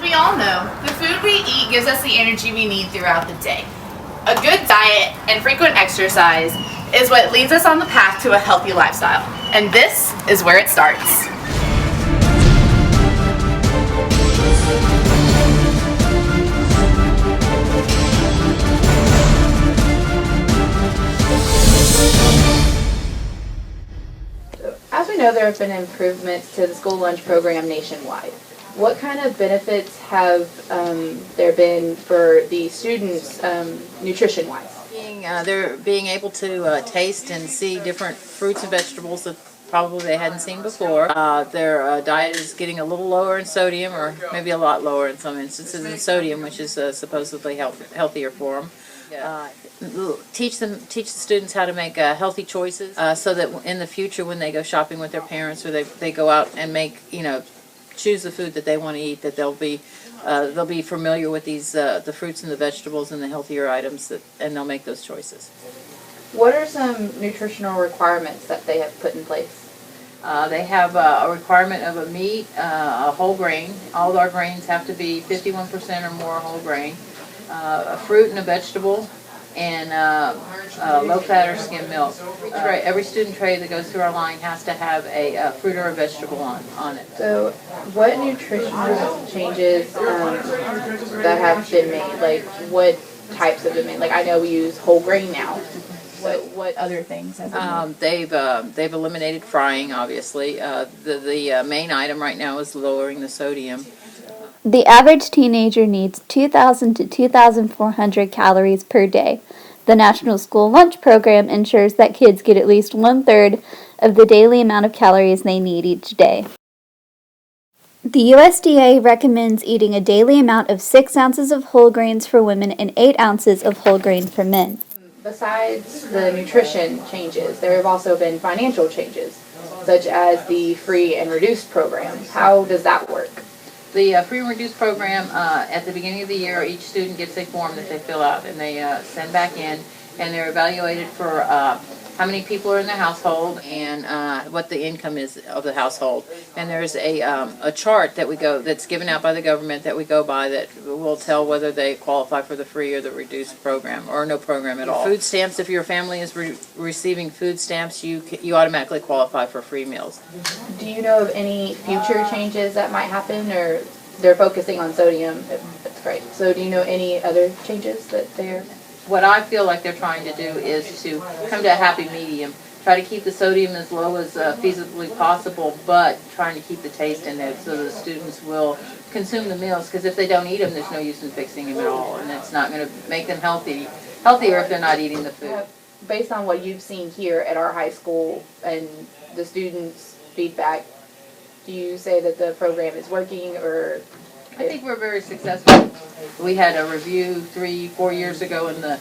we all know, the food we eat gives us the energy we need throughout the day. A good diet and frequent exercise is what leads us on the path to a healthy lifestyle. And this is where it starts. As we know, there have been improvements to the school lunch program nationwide. What kind of benefits have there been for the students nutrition-wise? They're being able to taste and see different fruits and vegetables that probably they hadn't seen before. Their diet is getting a little lower in sodium, or maybe a lot lower in some instances in sodium, which is supposedly healthier for them. Teach the students how to make healthy choices, so that in the future when they go shopping with their parents, or they go out and make, choose the food that they want to eat, that they'll be familiar with these the fruits and the vegetables and the healthier items, and they'll make those choices. What are some nutritional requirements that they have put in place? They have a requirement of a meat, a whole grain. All of our grains have to be 51% or more whole grain. A fruit and a vegetable, and low fat or skim milk. Every student tray that goes through our line has to have a fruit or a vegetable on it. So what nutritional changes that have been made? Like what types have been made? Like I know we use whole grain now. What other things have been made? They've eliminated frying, obviously. The main item right now is lowering the sodium. The average teenager needs 2,000 to 2,400 calories per day. The National School Lunch Program ensures that kids get at least 1/3 of the daily amount of calories they need each day. The USDA recommends eating a daily amount of 6 ounces of whole grains for women and 8 ounces of whole grain for men. Besides the nutrition changes, there have also been financial changes, such as the free and reduced program. How does that work? The free and reduced program, at the beginning of the year, each student gets a form that they fill out and they send back in, and they're evaluated for how many people are in the household and what the income is of the household. And there's a chart that's given out by the government that we go by that will tell whether they qualify for the free or the reduced program, or no program at all. Food stamps, if your family is receiving food stamps, you automatically qualify for free meals. Do you know of any future changes that might happen, or they're focusing on sodium? That's great. So do you know any other changes that they're... What I feel like they're trying to do is to come to a happy medium. Try to keep the sodium as low as feasibly possible, but trying to keep the taste in there so the students will consume the meals, because if they don't eat them, there's no use in fixing them at all, and it's not going to make them healthier if they're not eating the food. Based on what you've seen here at our high school and the students' feedback, do you say that the program is working, or... I think we're very successful. We had a review 3-4 years ago, and the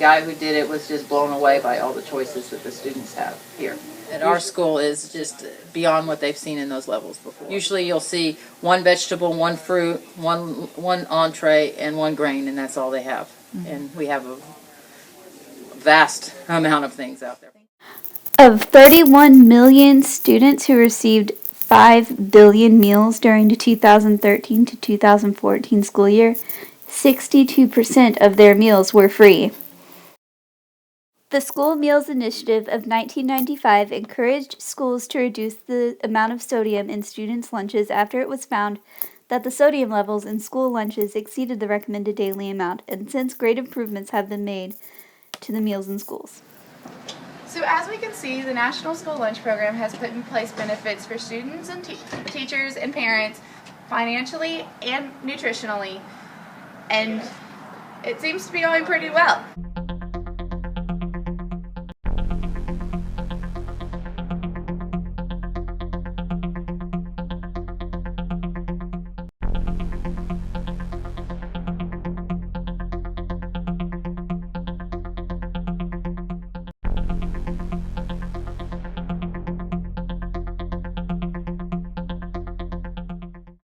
guy who did it was just blown away by all the choices that the students have here. At our school is just beyond what they've seen in those levels before. Usually you'll see one vegetable, one fruit, one entree, and one grain, and that's all they have. Mm-hmm. And we have a vast amount of things out there. Of 31 million students who received 5 billion meals during the 2013 to 2014 school year, 62% of their meals were free. The School Meals Initiative of 1995 encouraged schools to reduce the amount of sodium in students' lunches after it was found that the sodium levels in school lunches exceeded the recommended daily amount, and since great improvements have been made to the meals in schools. So as we can see, the National School Lunch Program has put in place benefits for students and teachers and parents, financially and nutritionally, and it seems to be going pretty well.